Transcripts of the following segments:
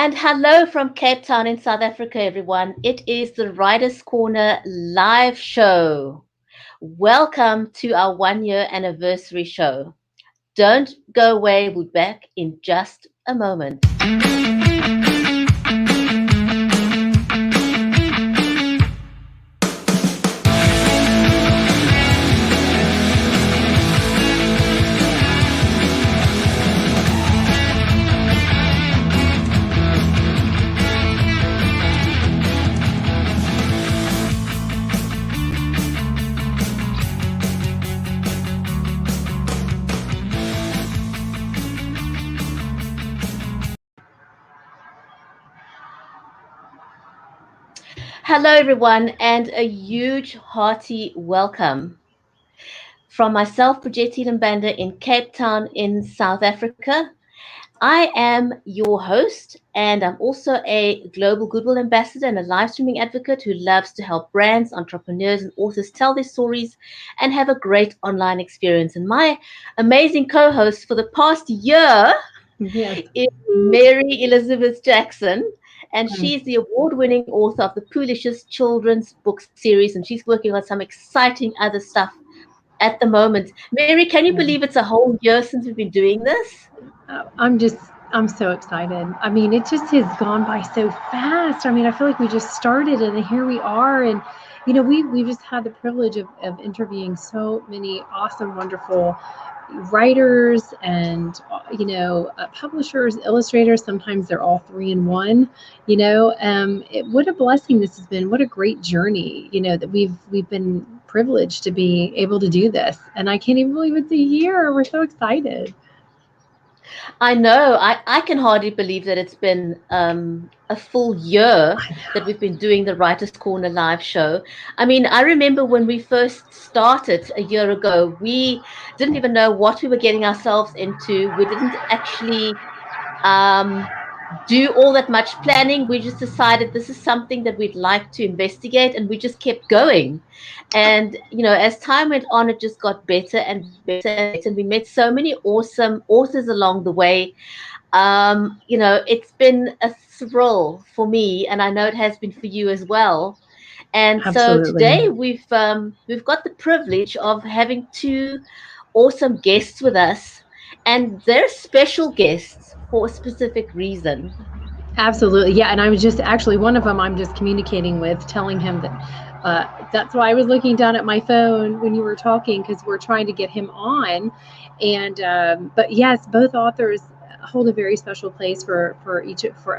And hello from Cape Town in South Africa, everyone. It is the Writers' Corner live show. Welcome to our 1 year anniversary show. Don't go away, we'll be back in just a moment. Hello, everyone, and a huge hearty welcome from myself, Bridgetti Mbanda, in Cape Town in South Africa. I am your host, and I'm also a global goodwill ambassador and a live streaming advocate who loves to help brands, entrepreneurs, and authors tell their stories and have a great online experience. And my amazing co host for the past year is Mary Elizabeth Jackson. And she's the award winning author of the Poolish's children's book series, and she's working on some exciting other stuff at the moment. Mary, can you believe it's a whole year since we've been doing this? I'm so excited. I mean, it just has gone by so fast. I mean, I feel like we just started and here we are. And, we've just had the privilege of interviewing so many awesome, wonderful writers and, publishers, illustrators. Sometimes they're all three in one, what a blessing this has been. What a great journey, that we've been privileged to be able to do this. And I can't even believe it's a year. We're so excited. I know. I can hardly believe that it's been a full year that we've been doing the Writers' Corner live show. I mean, I remember when we first started a year ago, we didn't even know what we were getting ourselves into. We didn't actually do all that much planning. We just decided this is something that we'd like to investigate, and we just kept going. And as time went on, it just got better and better and better. And we met so many awesome authors along the way. It's been a thrill for me, and I know it has been for you as well. And so Absolutely. today we've got the privilege of having two awesome guests with us, and they're special guests for a specific reason. Absolutely. Yeah. And I was just actually one of them I'm just communicating with, telling him that that's why I was looking down at my phone when you were talking, because we're trying to get him on. And but yes, both authors hold a very special place for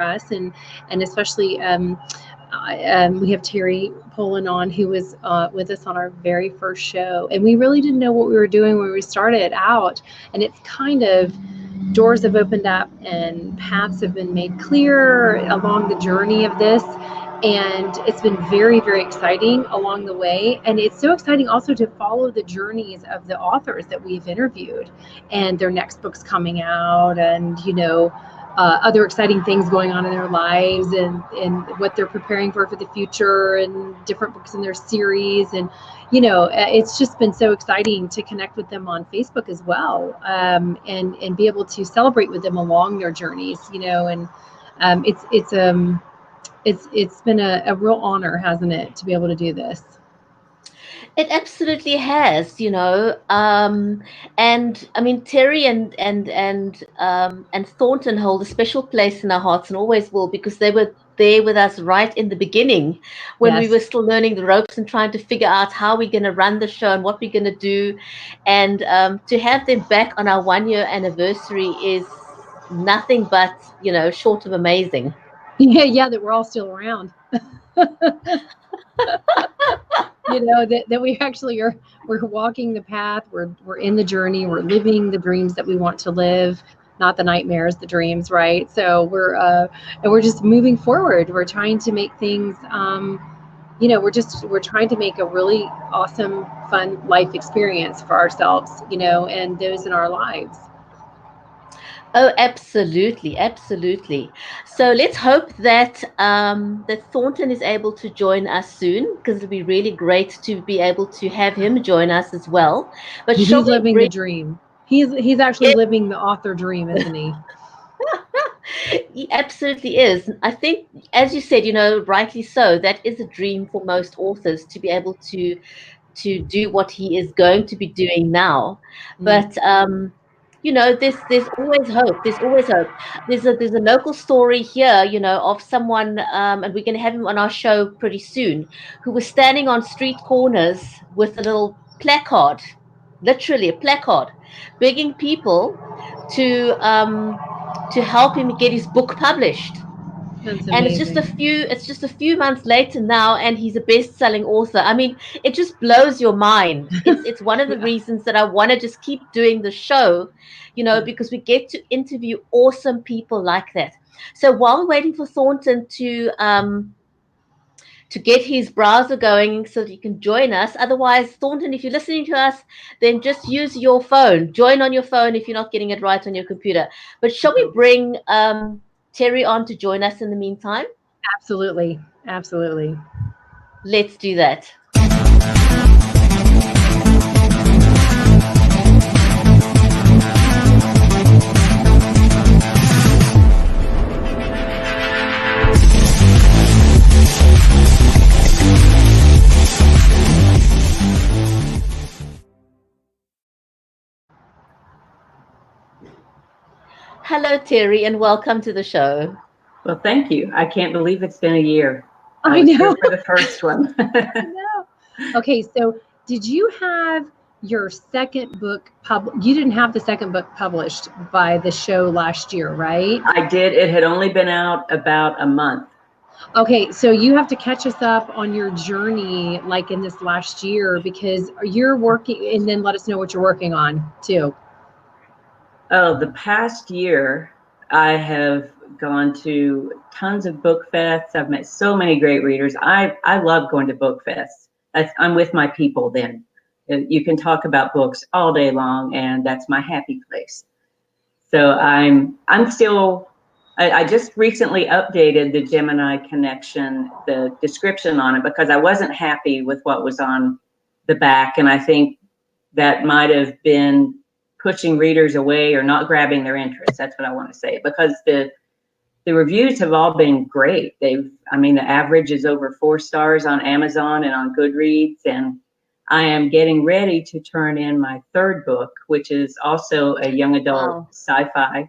us, and especially we have Terry Poland on, who was with us on our very first show, and we really didn't know what we were doing when we started out, and it's kind of doors have opened up and paths have been made clear along the journey of this. And it's been very, very exciting along the way. And it's so exciting also to follow the journeys of the authors that we've interviewed and their next books coming out, and, other exciting things going on in their lives, and what they're preparing for the future, and different books in their series. And, it's just been so exciting to connect with them on Facebook as well, and be able to celebrate with them along their journeys, and it's been a real honor, hasn't it, to be able to do this? It absolutely has, and I mean Terry and Thornton hold a special place in our hearts and always will, because they were there with us right in the beginning when we were still learning the ropes and trying to figure out how we're going to run the show and what we're going to do, and to have them back on our 1 year anniversary is nothing but short of amazing. Yeah, that we're all still around. That we actually we're walking the path, we're in the journey, we're living the dreams that we want to live, not the nightmares, the dreams, right? So we're just moving forward. We're trying to make things we're trying to make a really awesome, fun life experience for ourselves, and those in our lives. Oh, absolutely, absolutely. So let's hope that that Thornton is able to join us soon, because it'll be really great to be able to have him join us as well. But he's living the dream. He's actually living the author dream, isn't he? He absolutely is. I think, as you said, rightly so, that is a dream for most authors to be able to do what he is going to be doing now. Mm. But there's always hope. There's always hope. There's a local story here, of someone, and we're going to have him on our show pretty soon, who was standing on street corners with a little placard, literally a placard, begging people to help him get his book published. That's And amazing. it's just a few months later now, and he's a best-selling author. I mean, it just blows your mind. It's one of the Yeah. reasons that I want to just keep doing the show, Yeah. because we get to interview awesome people like that. So while we're waiting for Thornton to get his browser going so that you can join us. Otherwise, Thornton, if you're listening to us, then just use your phone. Join on your phone if you're not getting it right on your computer. But shall we bring Terry on to join us in the meantime? Absolutely. Absolutely. Let's do that. Hello, Terry, and welcome to the show. Well, thank you. I can't believe it's been a year. I was know. here for the first one. I know. Okay, so did you have your second book you didn't have the second book published by the show last year, right? I did. It had only been out about a month. Okay, so you have to catch us up on your journey, like in this last year, because you're working, and then let us know what you're working on too. Oh, the past year, I have gone to tons of book fests. I've met so many great readers. I love going to book fests. I'm with my people then. You can talk about books all day long, and that's my happy place. So I'm still, I just recently updated the Gemini Connection, the description on it, because I wasn't happy with what was on the back. And I think that might have been pushing readers away or not grabbing their interest. That's what I want to say, because the reviews have all been great. The average is over 4 stars on Amazon and on Goodreads. And I am getting ready to turn in my third book, which is also a young adult sci-fi.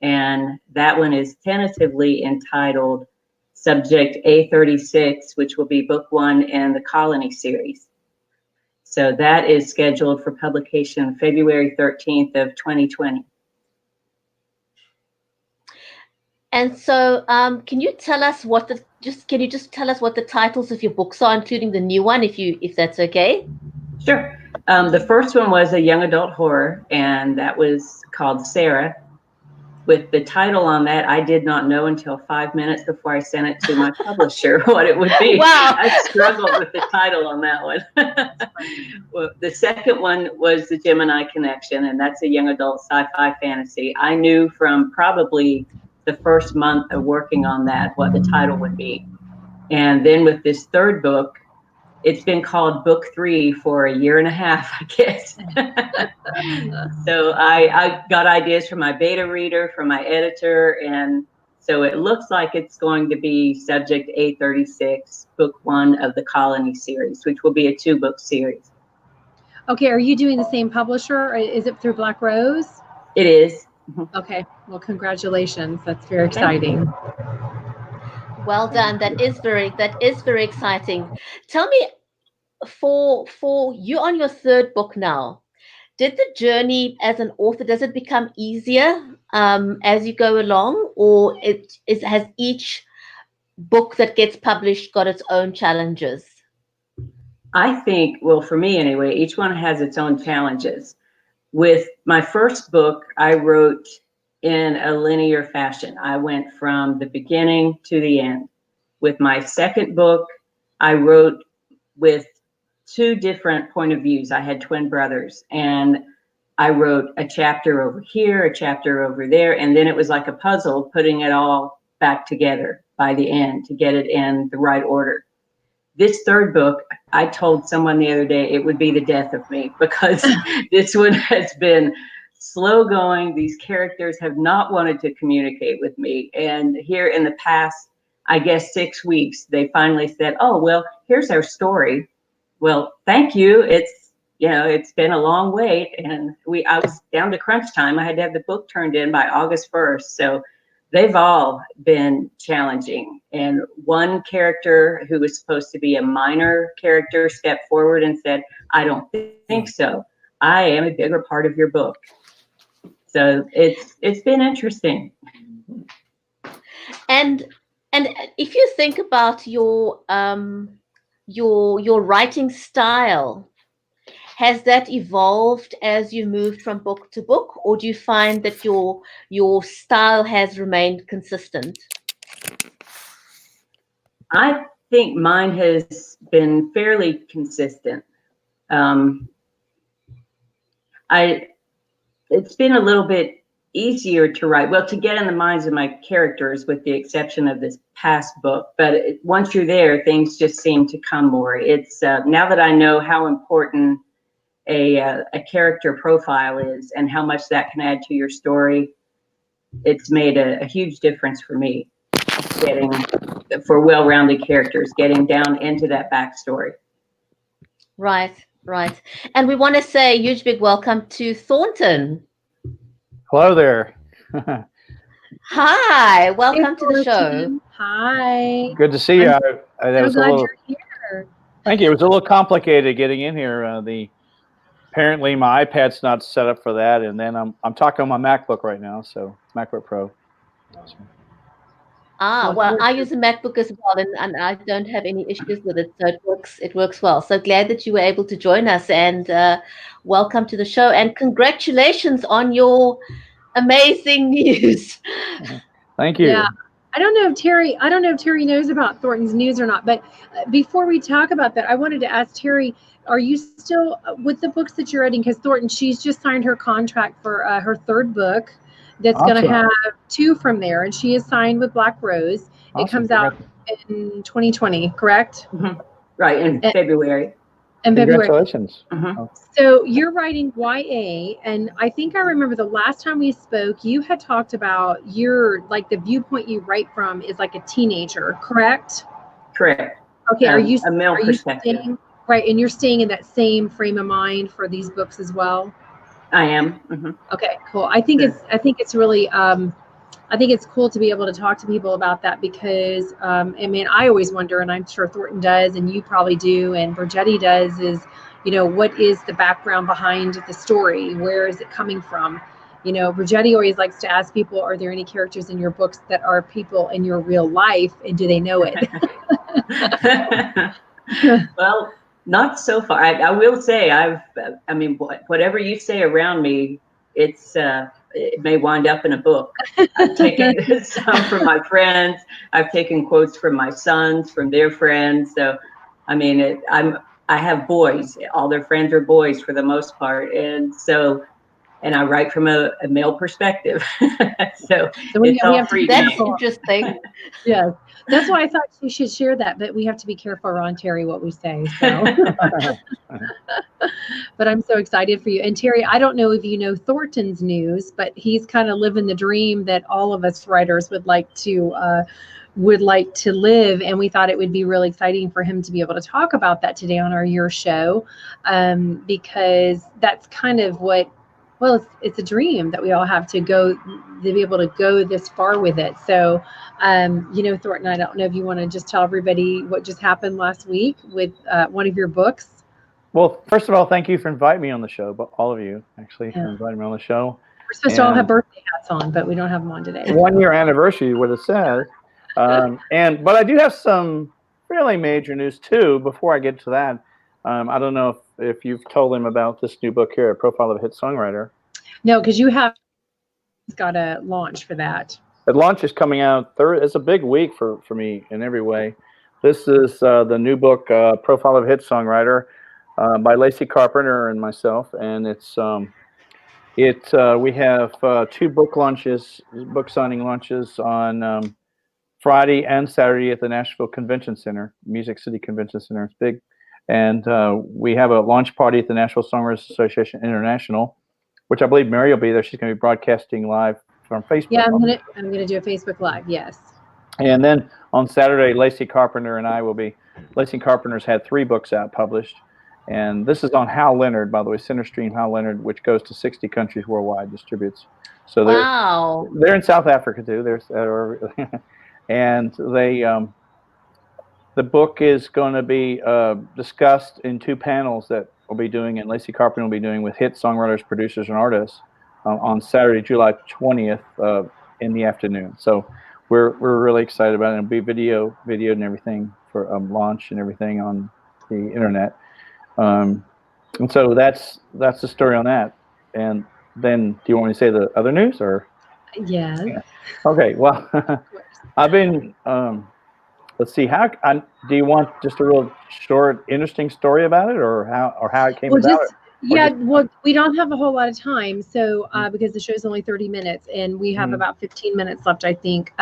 And that one is tentatively entitled Subject A36, which will be book 1 in the Colony series. So that is scheduled for publication February 13th of 2020. And so, can you tell us can you just tell us what the titles of your books are, including the new one, if that's okay? Sure. The first one was a young adult horror, and that was called Sarah. With the title on that, I did not know until 5 minutes before I sent it to my publisher what it would be. Wow. I struggled with the title on that one. Well, the second one was the Gemini Connection, and that's a young adult sci-fi fantasy. I knew from probably the first month of working on that what the title would be. And then with this third book, it's been called book 3 for a year and a half, I guess. So I got ideas from my beta reader, from my editor, and so it looks like it's going to be Subject A36, book 1 of the Colony series, which will be a 2-book series. Okay, are you doing the same publisher? Is it through Black Rose? It is. Okay, well, congratulations. That's very exciting. Well done. That is very exciting. Tell me, for you on your third book now, did the journey as an author, does it become easier as you go along, or has each book that gets published got its own challenges? I think, well, for me anyway, each one has its own challenges. With my first book, I wrote in a linear fashion. I went from the beginning to the end. With my second book, I wrote with 2 different point of views. I had twin brothers, and I wrote a chapter over here, a chapter over there, and then it was like a puzzle, putting it all back together by the end to get it in the right order. This third book, I told someone the other day it would be the death of me, because this one has been slow going. These characters have not wanted to communicate with me. And here in the past, I guess 6 weeks, they finally said, oh, well, here's our story. Well, thank you. It's been a long wait, and I was down to crunch time. I had to have the book turned in by August 1st. So they've all been challenging. And one character who was supposed to be a minor character stepped forward and said, I don't think so. I am a bigger part of your book. So it's been interesting. And if you think about your writing style, has that evolved as you moved from book to book, or do you find that your style has remained consistent? I think mine has been fairly consistent. It's been a little bit easier to write, well, to get in the minds of my characters, with the exception of this past book. But once you're there, things just seem to come more. It's now that I know how important a character profile is and how much that can add to your story, it's made a huge difference for me, for well-rounded characters, getting down into that backstory. Right. And we want to say a huge big welcome to Thornton. Hello there. Hi, welcome to the show. Hi. Good to see you. I'm glad you're here. Thank you. It was a little complicated getting in here. Apparently my iPad's not set up for that, and then I'm talking on my MacBook right now, so MacBook Pro. Well, I use a MacBook as well, and I don't have any issues with it, so it works well. So glad that you were able to join us, and welcome to the show, and congratulations on your amazing news. Thank you. Yeah. I don't know if Terry knows about Thornton's news or not, but before we talk about that, I wanted to ask Terry, are you still with the books that you're writing? Because Thornton, she's just signed her contract for her third book. That's awesome. going to have 2 from there, and she is signed with Black Rose. Awesome. It comes out in 2020, correct? Mm-hmm. Right, in February. Congratulations. Mm-hmm. So you're writing YA, and I think I remember the last time we spoke, you had talked about the viewpoint you write from is like a teenager, correct? Correct. Okay, are you a male perspective? Right, and you're staying in that same frame of mind for these books as well? I am. Mm-hmm. Okay, cool. I think it's really I think it's cool to be able to talk to people about that, because I always wonder, and I'm sure Thornton does, and you probably do, and Borgetti does, is what is the background behind the story? Where is it coming from? Borgetti always likes to ask people, are there any characters in your books that are people in your real life, and do they know it? Well, not so far. I will say whatever you say around me, it may wind up in a book. I've taken some from my friends. I've taken quotes from my sons, from their friends. So, I have boys. All their friends are boys for the most part, and I write from a male perspective. so it's all free game. That's interesting. Yes. That's why I thought you should share that, but we have to be careful around Terry what we say. So. But I'm so excited for you. And Terry, I don't know if you know Thornton's news, but he's kind of living the dream that all of us writers would like to live, and we thought it would be really exciting for him to be able to talk about that today on your show, because that's kind of it's a dream that we all have to be able to go this far with it. So, Thornton, I don't know if you want to just tell everybody what just happened last week with one of your books. Well, first of all, thank you for inviting me on the show, but all of you actually for inviting me on the show. We're supposed to all have birthday hats on, but we don't have them on today. 1 year anniversary, what it says. But I do have some fairly major news too. Before I get to that, I don't know if you've told him about this new book here, Profile of a Hit Songwriter. No, because you have got a launch for that. The launch is coming out. It's a big week for me in every way. This is the new book, Profile of a Hit Songwriter, by Lacey Carpenter and myself, and we have 2 book signing launches on Friday and Saturday at the Nashville Convention Center, Music City Convention Center. It's big. And we have a launch party at the Nashville Songwriters Association International which I believe Mary will be there. She's going to be broadcasting live from Facebook. Yeah, I'm gonna do a Facebook Live. Yes. And then on Saturday, Lacey Carpenter and I will be. Lacey Carpenter's had 3 books out published, and this is on Hal Leonard, by the way, Centerstream Hal Leonard, which goes to 60 countries worldwide, distributes. So they're in South Africa too. And they the book is going to be discussed in 2 panels that we'll be doing, and Lacey Carpenter will be doing with hit songwriters, producers, and artists on Saturday, July 20th in the afternoon. So we're really excited about it. It'll be videoed and everything for launch and everything on the internet. And so that's the story on that. And then, do you want me to say the other news or? Yes. Yeah. Okay. Well, I've been. Let's see. Do you want just a real short, interesting story about it, or how it came about? Well, we don't have a whole lot of time, so because the show's only 30 minutes, and we have about 15 minutes left, I think.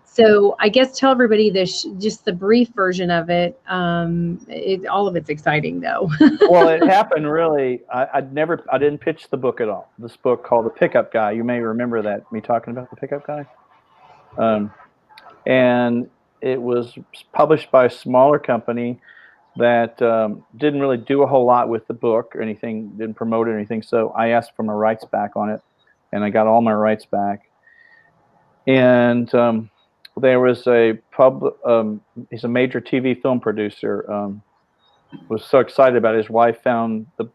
So I guess tell everybody just the brief version of it. All of it's exciting, though. Well, it happened really. I didn't pitch the book at all. This book called The Pickup Guy. You may remember that, me talking about The Pickup Guy. And it was published by a smaller company that didn't really do a whole lot with the book or anything, didn't promote it or anything. So I asked for my rights back on it, and I got all my rights back. And there was he's a major TV film producer, was so excited about it. His wife found the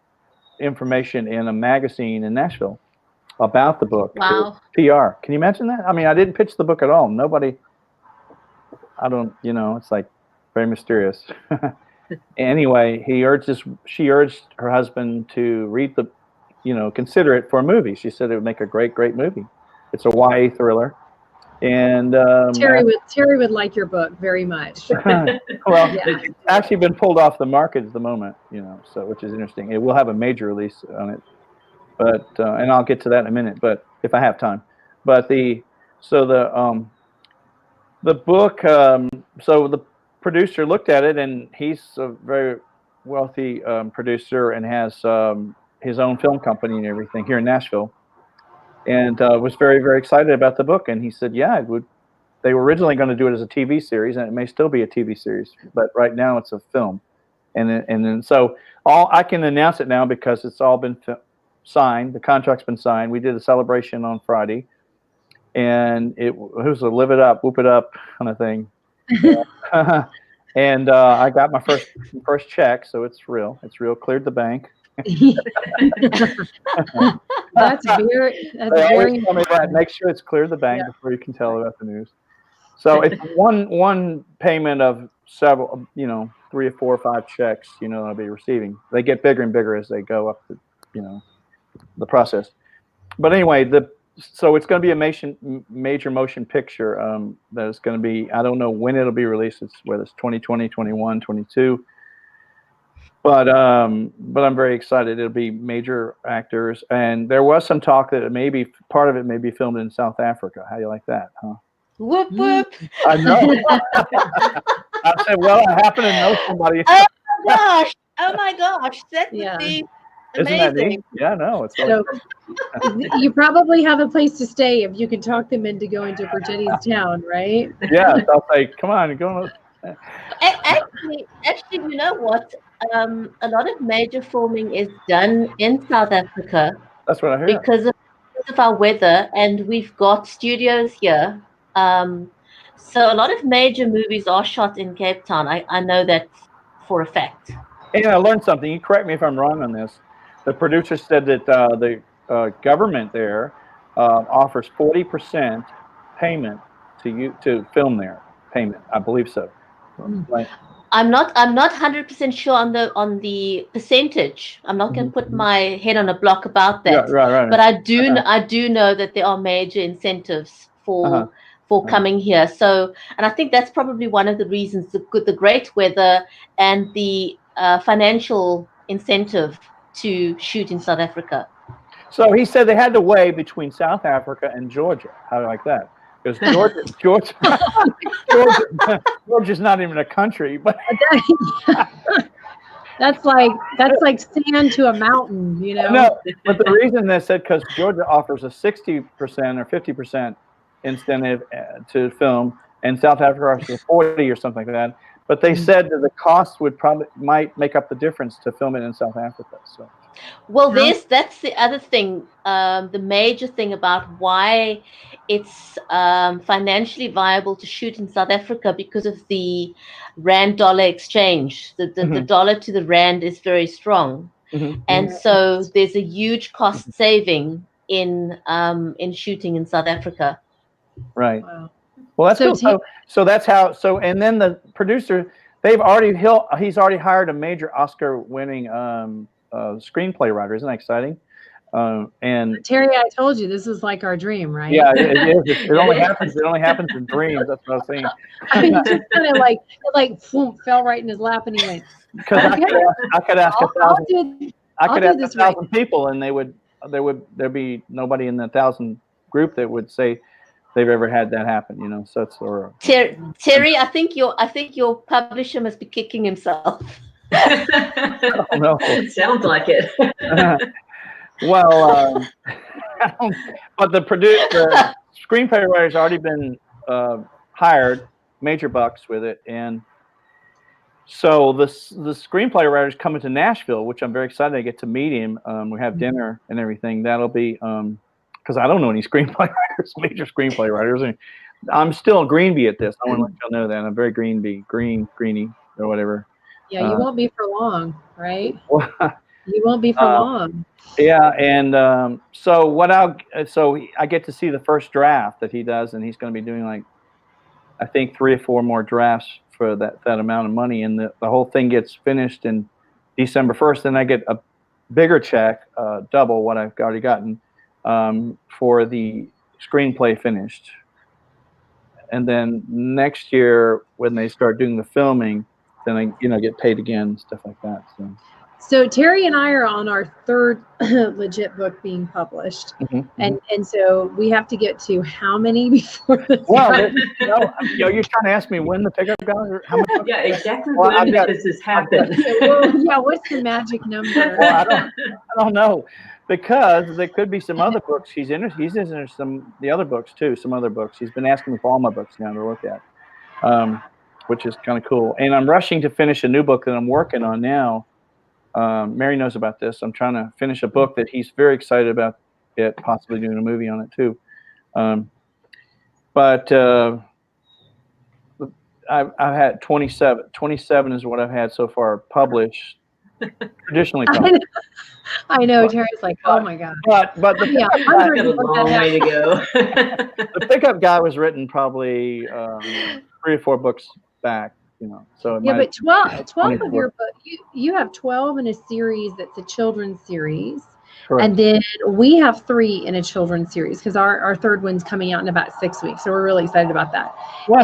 information in a magazine in Nashville about the book. Wow. PR. Can you imagine that? I mean, I didn't pitch the book at all. Nobody, it's like very mysterious. Anyway, she urged her husband to read consider it for a movie. She said it would make a great, great movie. It's a YA thriller. And Terry would like your book very much. Well, it's actually been pulled off the market at the moment, so which is interesting. It will have a major release on it, but and I'll get to that in a minute, but if I have time. But the book, so the producer looked at it, and he's a very wealthy producer and has his own film company and everything here in Nashville, and was very, very excited about the book. And he said, yeah, it would. They were originally going to do it as a TV series, and it may still be a TV series, but right now it's a film. And then so I can announce it now because it's all been signed. The contract's been signed. We did a celebration on Friday, and it was a live it up, whoop it up kind of thing. And I got my first check, so it's real. It's real. Cleared the bank. That's very. Tell me that. Make sure it's cleared the bank before you can tell about the news. So it's one payment of several, 3 or 4 or 5 checks, I'll be receiving. They get bigger and bigger as they go up the process. But anyway, so it's going to be a major motion picture that is going to be, I don't know when it'll be released. It's whether it's 2020, 21, 22. But I'm very excited. It'll be major actors, and there was some talk that part of it may be filmed in South Africa. How do you like that, huh? Whoop whoop. I know. I said, well, I happen to know somebody. Oh my gosh, that would be amazing. Isn't that neat? Yeah, no, it's so you probably have a place to stay if you can talk them into going to Virginia's town, right? Yeah, I'll say, come on, go. Actually, you know what? A lot of major filming is done in South Africa. That's what I heard. Because of our weather, and we've got studios here. So a lot of major movies are shot in Cape Town. I know that for a fact. And I learned something. You correct me if I'm wrong on this. The producer said that the government there offers 40% payment to film there. Payment, I believe so. Right. I'm not 100% sure on the percentage. I'm not going to put my head on a block about that. Yeah, right. But I do know that there are major incentives for coming here. So, and I think that's probably one of the reasons, the great weather and the financial incentive to shoot in South Africa. So he said they had to weigh between South Africa and Georgia. How do you like that? Because Georgia's not even a country, but That's like sand to a mountain, you know. No, but the reason they said because Georgia offers a 60% or 50% incentive to film, and South Africa offers a 40 or something like that. But they said that the cost might make up the difference to film it in South Africa. So. Well, that's the other thing, the major thing about why it's financially viable to shoot in South Africa because of the rand-dollar exchange. The dollar to the rand is very strong, and so there's a huge cost saving in shooting in South Africa. Right. Wow. Well, that's cool. So that's how. So and then the producer, he's already hired a major Oscar-winning screenplay writer. Isn't that exciting? And Terry, I told you this is like our dream, right? Yeah, it is. It only happens. It only happens in dreams. That's what I was saying. I mean, just kind of like boom, fell right in his lap, and he went. Because I could ask 1,000 people, and there'd be nobody in the 1,000 group that would say they've ever had that happen. You know, so it's Terry, I think your publisher must be kicking himself. I don't know. It sounds like it. Well, but the screenplay writer's already been hired, major bucks with it, and so the screenplay writer's coming to Nashville, which I'm very excited to get to meet him. We have dinner and everything. That'll be because I don't know any screenplay writers, major screenplay writers. And I'm still Greenbee at this. I want to let y'all know that I'm very Greeny or whatever. Yeah, you won't be for long, right? You won't be for long. Yeah, and so I get to see the first draft that he does, and he's going to be doing like I think 3 or 4 more drafts for that amount of money, and the whole thing gets finished in December 1st. Then I get a bigger check, double what I've already gotten for the screenplay finished, and then next year when they start doing the filming, then I get paid again, stuff like that. So Terry and I are on our 3rd legit book being published, and so we have to get to how many before the you're trying to ask me when the pickup guy or how much? Yeah, exactly. When does this happen? What's the magic number? Well, I don't know, because there could be some other books he's interested in the other books too. Some other books he's been asking me for all my books now to look at, which is kind of cool. And I'm rushing to finish a new book that I'm working on now. Mary knows about this. I'm trying to finish a book that he's very excited about it, possibly doing a movie on it too. But I've had 27. 27 is what I've had so far published, traditionally published. I know. Terry's like, oh my god. But the long way to go. The pickup guy was written probably 3 or 4 books back. So but 12 of your book, you have 12 in a series that's a children's series. Correct. And then we have 3 in a children's series because our 3rd one's coming out in about 6 weeks. So we're really excited about that. Well,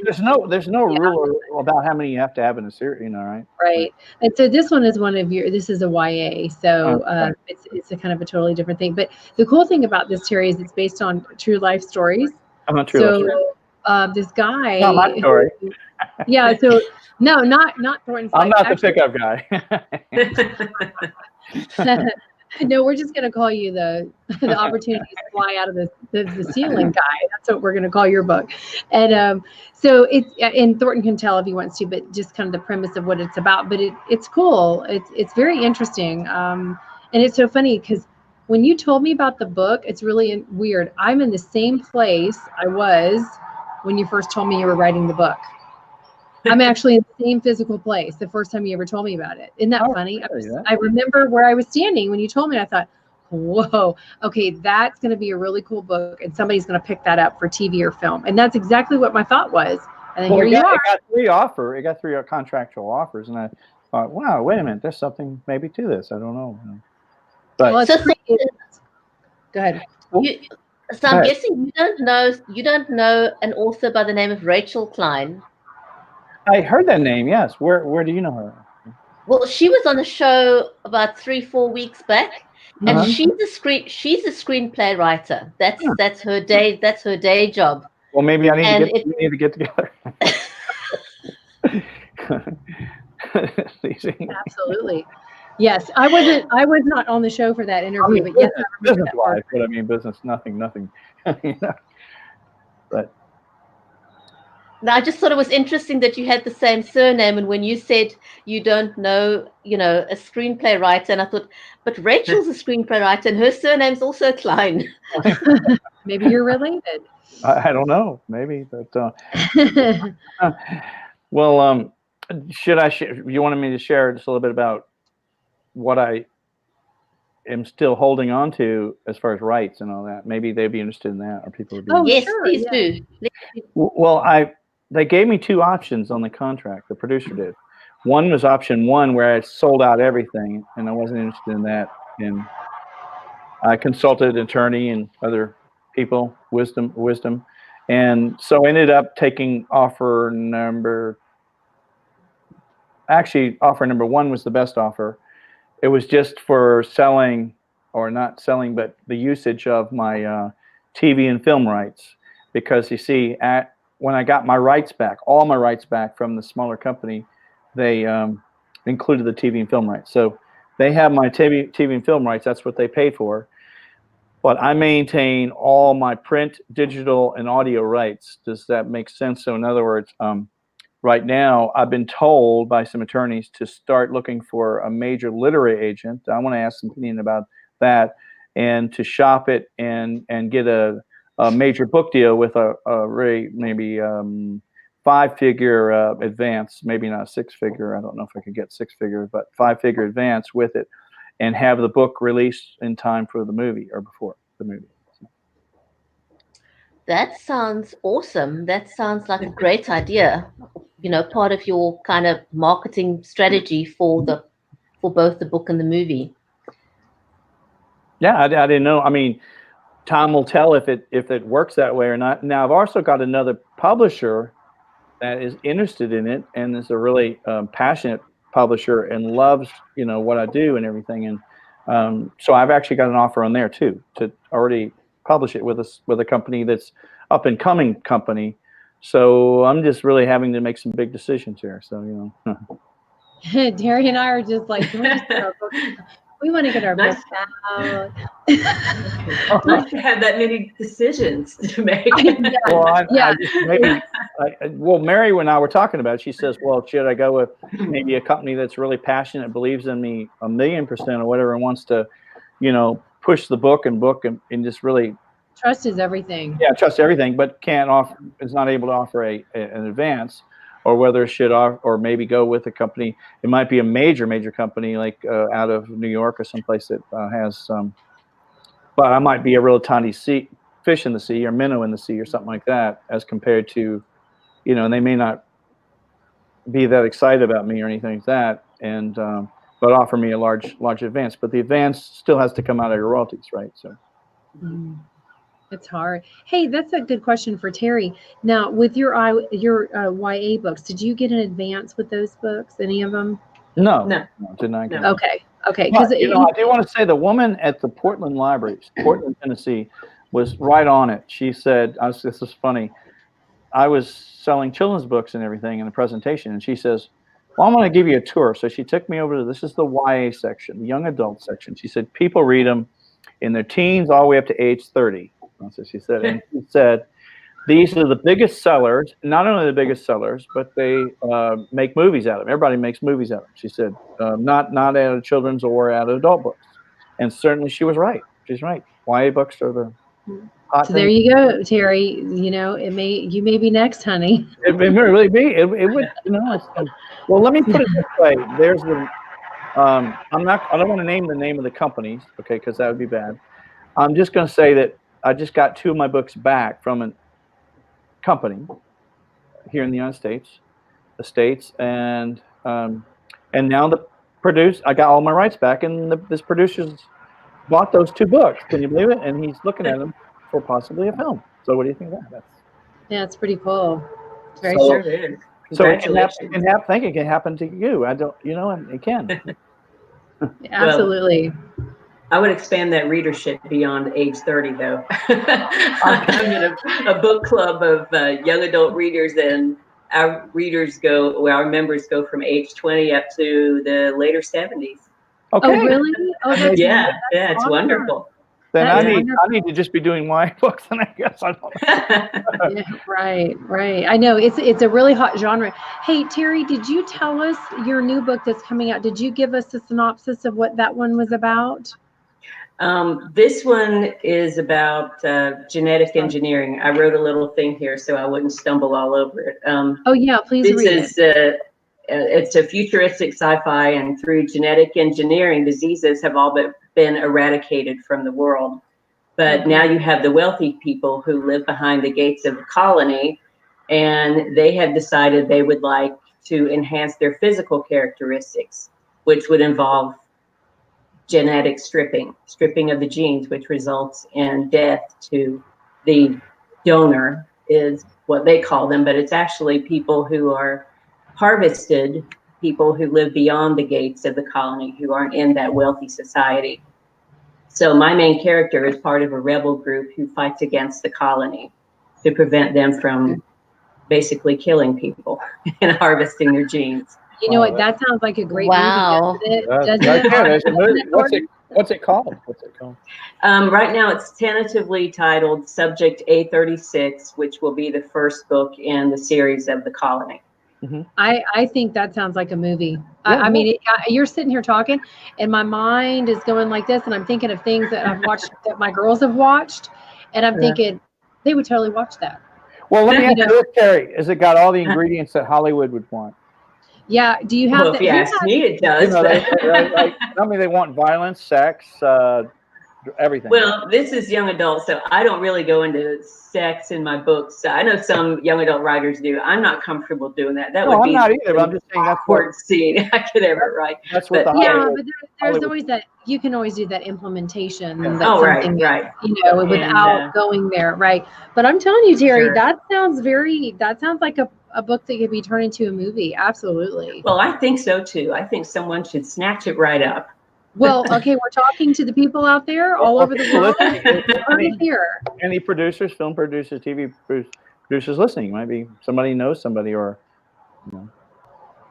there's no rule about how many you have to have in a series, right? Right. And so this one is this is a YA. So it's a kind of a totally different thing. But the cool thing about this series is it's based on true life stories. This guy. Not my story. Yeah, so no, not Thornton's. I'm not the pickup guy. No, we're just gonna call you the opportunity to fly out of the ceiling guy. That's what we're gonna call your book. And so and Thornton can tell if he wants to, but just kind of the premise of what it's about. But it's cool. It's very interesting. And it's so funny because when you told me about the book, it's really weird. I'm in the same place I was when you first told me you were writing the book. I'm actually in the same physical place the first time you ever told me about it. Isn't that funny? I remember where I was standing when you told me. I thought, whoa, okay, that's going to be a really cool book, and somebody's going to pick that up for TV or film. And that's exactly what my thought was. And then here you are. It got 3 contractual offers, and I thought, wow, wait a minute, there's something maybe to this. I don't know. But go ahead. So I'm guessing you don't know an author by the name of Rachel Klein. I heard that name. Yes. Where do you know her? Well, she was on the show about 3-4 weeks back, and she's a screenplay writer. That's her day. That's her day job. Well, maybe we need to get together. Absolutely. Yes, I was not on the show for that interview, but yes, I remember that part. But I mean, business, nothing. You know? But Now, I just thought it was interesting that you had the same surname, and when you said you don't know, a screenplay writer, and I thought, but Rachel's a screenplay writer, and her surname's also Klein. Maybe you're related. I don't know, maybe, but well, should I? You wanted me to share just a little bit about what I am still holding on to as far as rights and all that? Maybe they'd be interested in that, or people would be. Yes, sure, please yeah. do. Well, they gave me 2 options on the contract. The producer did. One was option 1, where I sold out everything, and I wasn't interested in that. And I consulted an attorney and other people, wisdom, and so I ended up taking offer number 1 was the best offer. It was just for selling, or not selling, but the usage of my TV and film rights, because you see, when I got my rights back, all my rights back from the smaller company, they included the TV and film rights. So they have my TV and film rights. That's what they paid for. But I maintain all my print, digital, and audio rights. Does that make sense? So in other words, right now, I've been told by some attorneys to start looking for a major literary agent. I want to ask some opinion about that, and to shop it and get a major book deal with a really maybe 5-figure advance, maybe not 6-figure. I don't know if I could get 6-figure, but 5-figure advance with it, and have the book released in time for the movie or before the movie. That sounds awesome. That sounds like a great idea. Part of your kind of marketing strategy for both the book and the movie. Yeah, I didn't know. I mean, time will tell if it works that way or not. Now, I've also got another publisher that is interested in it, and is a really passionate publisher and loves what I do and everything. And so I've actually got an offer on there too, to already publish it with a company that's up and coming company. So I'm just really having to make some big decisions here. So Terry and I are just like, we want to get our book out. Nice to have that many decisions to make. Well, Mary and I were talking about it. She says, well, should I go with maybe a company that's really passionate, believes in me 1,000,000% or whatever, and wants to, push the book and just really. Trust is everything. Yeah, trust everything, but is not able to offer an advance, or whether it should or maybe go with a company. It might be a major company like out of New York or someplace that has but I might be a real tiny fish in the sea, or minnow in the sea, or something like that, as compared to, and they may not be that excited about me or anything like that, and but offer me a large advance. But the advance still has to come out of your royalties, right? So. It's hard. Hey, that's a good question for Terry. Now, with your YA books, did you get an advance with those books? Any of them? No, did not get. Okay. Because I do want to say the woman at the Portland Library, Portland, Tennessee, was right on it. She said, "This is funny. I was selling children's books and everything in a presentation, and she says, well, I'm going to give you a tour." So she took me over to, this is the YA section, the young adult section. She said, people read them in their teens all the way up to age 30. That's what she said. And she said, these are the biggest sellers, not only the biggest sellers, but they make movies out of them. Everybody makes movies out of them. She said, not out of children's or out of adult books. And certainly she was right. She's right. YA books are the hot thing. There you go, Terry. You may be next, honey. It may really be. It would, well, let me put it this way. There's the, I don't want to name the name of the companies, okay, because that would be bad. I'm just going to say that I just got 2 of my books back from a company here in the United States, and now I got all my rights back, and this producer's bought those 2 books. Can you believe it? And he's looking at them for possibly a film. So what do you think of that? Yeah, it's pretty cool. It's very sure it is. So it can happen to you. I don't, it can. Absolutely. Well, I would expand that readership beyond age 30, though. I'm in a book club of young adult readers, and our members go from age 20 up to the later 70s. Okay. Oh, really? Oh, that's Yeah, it's awesome. wonderful. Then That I is need to just be doing YA books, and I guess I don't know. Yeah, right. I know it's a really hot genre. Hey, Terry, did you tell us your new book that's coming out? Did you give us a synopsis of what that one was about? This one is about genetic engineering. I wrote a little thing here so I wouldn't stumble all over it. Oh yeah, please read it. It's a futuristic sci-fi, and through genetic engineering, diseases have all but been eradicated from the world. But now you have the wealthy people who live behind the gates of the colony, and they have decided they would like to enhance their physical characteristics, which would involve genetic stripping of the genes, which results in death to the donor, is what they call them, but it's actually people who are harvested, people who live beyond the gates of the colony, who aren't in that wealthy society. So my main character is part of a rebel group who fights against the colony to prevent them from basically killing people and harvesting their genes. You know what? That sounds like a great movie, doesn't it? There's a movie. What's it called? Right now, it's tentatively titled Subject A36, which will be the first book in the series of The Colony. Mm-hmm. I think that sounds like a movie. Yeah, I mean, you're sitting here talking, and my mind is going like this, and I'm thinking of things that I've watched that my girls have watched, and I'm thinking they would totally watch that. Well, let me ask you this, Terry: has it got all the ingredients that Hollywood would want? Yeah. Do you have? Well, if you ask me, it does. You know, I mean, they want violence, sex, everything. Well, this is young adult, so I don't really go into sex in my books. I know some young adult writers do. I'm not comfortable doing that. That would be I'm not either. But I'm just saying that's awkward scene I could ever write. That's what but there's always that. You can always do that implementation. Yeah. That's something right. You know, without going there, right? But I'm telling you, Terry, that sounds like a book that could be turned into a movie. Absolutely. Well, I think so too. I think someone should snatch it right up. Well, okay, we're talking to the people out there all over the world. Here. Any producers, film producers, TV producers listening? Might be somebody knows somebody, or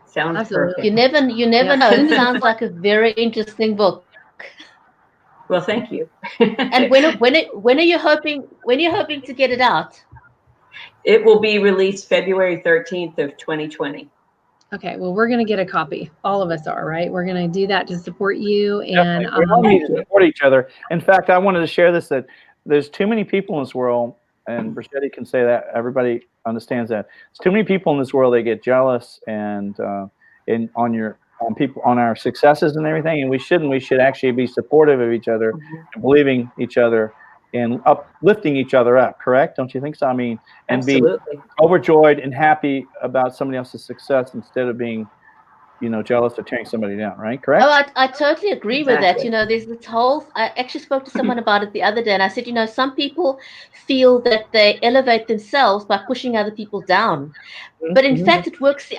sounds perfect. You never know. It sounds like a very interesting book. Well, thank you. And when are you hoping to get it out? It will be released February 13th of 2020. Okay, well, we're going to get a copy. All of us are, right? We're going to do that to support you. And we all need to support each other. In fact, I wanted to share this, that there's too many people in this world, and Brichetti can say that, everybody understands that. There's too many people in this world that get jealous and on our successes and everything, and we shouldn't. We should actually be supportive of each other and believing each other and uplifting each other up, correct? Don't you think so? I mean, and Absolutely. be overjoyed and happy about somebody else's success instead of being, jealous or tearing somebody down, right? Correct? Oh, I totally agree with that. There's this whole, I actually spoke to someone about it the other day, and I said, some people feel that they elevate themselves by pushing other people down. But in fact, it works the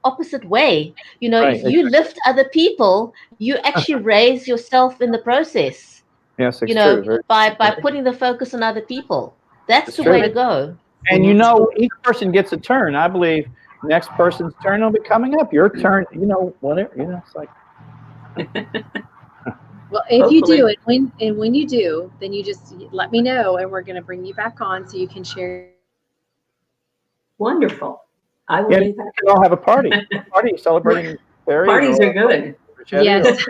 opposite way. If you lift other people, you actually raise yourself in the process. Yes, it's true. By putting the focus on other people. That's the way to go. And each person gets a turn. I believe next person's turn will be coming up. Your turn, whatever. It's like. Well, if you do it, when you do, then you just let me know, and we're going to bring you back on so you can share. Wonderful. I will do that. We can all have a party. Celebrating. Parties are good. Yes.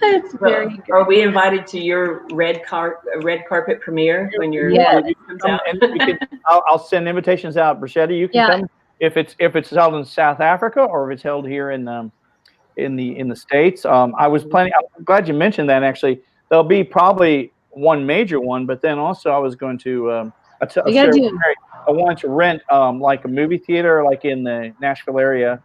That's very good. Are we invited to your red carpet premiere when your movie comes out? And I'll send invitations out. Brichetti, you can come if it's held in South Africa or if it's held here in the States. I was planning. I'm glad you mentioned that. Actually, there'll be probably one major one, but then also I was going to. I wanted to rent like a movie theater, like in the Nashville area,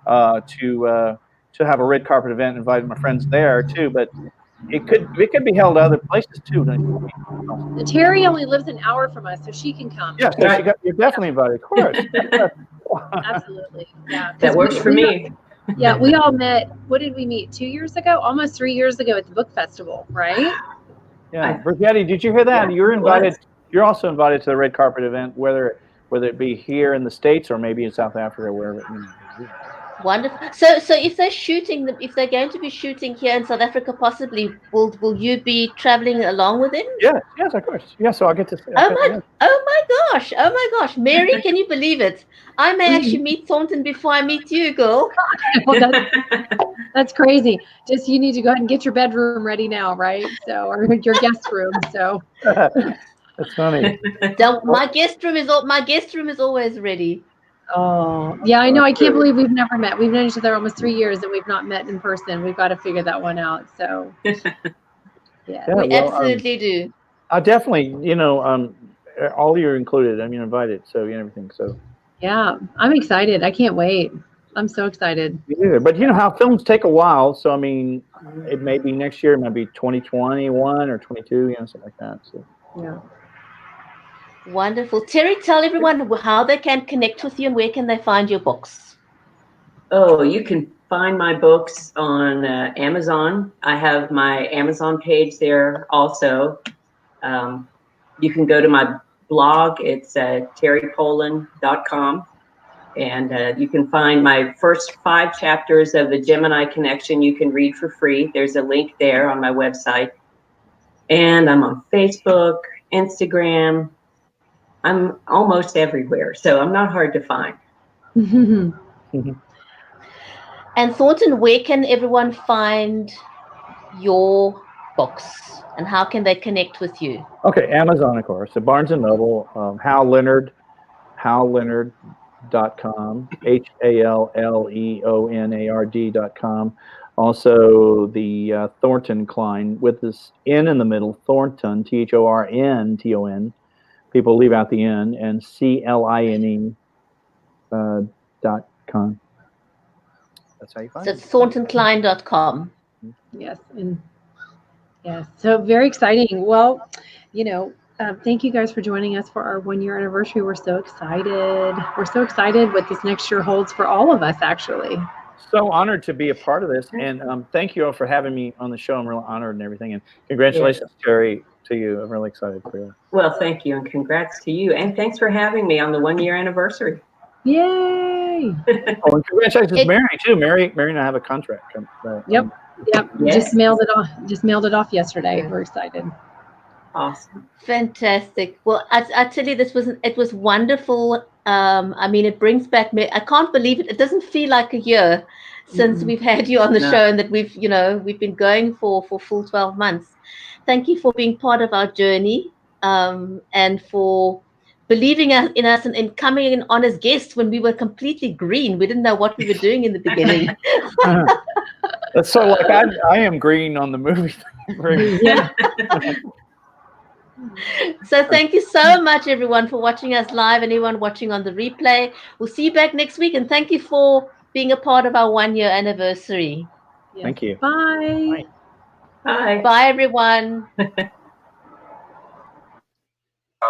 to have a red carpet event, invited my friends there too, but it could be held other places too. Terry only lives an hour from us, so she can come. Yes, you're definitely invited, of course. Absolutely, yeah. That works for me. Yeah, we all met. What did we meet? 2 years ago? Almost 3 years ago at the book festival, right? Yeah, Brichetti, did you hear that? You're invited. You're also invited to the red carpet event, whether whether it be here in the States or maybe in South Africa, wherever. Wonderful. So if they're shooting, if they're going to be shooting here in South Africa, possibly, will you be traveling along with them? Yes, of course. Yeah, so I'll get to see. Oh my gosh, Mary, can you believe it? I may actually meet Thornton before I meet you, girl. Well, that's crazy. Just you need to go ahead and get your bedroom ready now, right? So, or your guest room. So That's funny. My guest room is always ready. Oh, yeah, I know. I can't believe we've never met. We've known each other almost 3 years and we've not met in person. We've got to figure that one out. So, yeah. We absolutely do. I definitely, all you're included. I mean, invited, so everything. So, yeah, I'm excited. I can't wait. I'm so excited. But you know how films take a while. So, I mean, it may be next year. It might be 2021 or 22, something like that. So, yeah. Wonderful. Terry, tell everyone how they can connect with you and where can they find your books. Oh, you can find my books on Amazon. I have my Amazon page there also. You can go to my blog. It's terrypoland.com. And you can find my first 5 chapters of the Gemini Connection. You can read for free. There's a link there on my website. And I'm on Facebook, Instagram. I'm almost everywhere, so I'm not hard to find. And Thornton, where can everyone find your books and how can they connect with you? Okay, Amazon, of course. So Barnes & Noble, halleonard.com, HALLEONARD.com. Also, the Thornton Klein with this N in the middle, Thornton, THORNTON. People leave out the N, and CLINE.com. That's how you find it. So thorntonklein.com. Yes. Yes. So very exciting. Well, thank you guys for joining us for our 1-year anniversary. We're so excited. We're so excited what this next year holds for all of us, actually. So honored to be a part of this. And thank you all for having me on the show. I'm really honored and everything. And congratulations, Terry, to you. I'm really excited for you. Well, thank you. And congrats to you. And thanks for having me on the 1-year anniversary. Yay. And congratulations, Mary, too. Mary and I have a contract. Yep. Yes. Just mailed it off yesterday. Yeah. We're excited. Awesome. Fantastic. Well, I tell you, it was wonderful. I mean, it brings back me. I can't believe it. It doesn't feel like a year since we've had you on the show, and that we've been going for full 12 months. Thank you for being part of our journey, and for believing in us and in coming in on as guests when we were completely green. We didn't know what we were doing in the beginning. That's so like I am green on the movie. Yeah. So thank you so much, everyone, for watching us live. Anyone watching on the replay, we'll see you back next week. And thank you for being a part of our 1-year anniversary. Yes. Thank you. Bye. Bye. Bye, everyone. On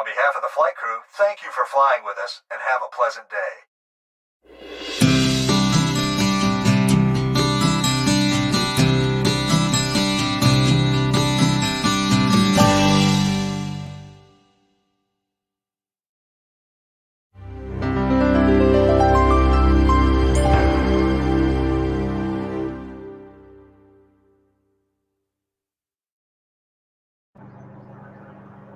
behalf of the flight crew, thank you for flying with us and have a pleasant day.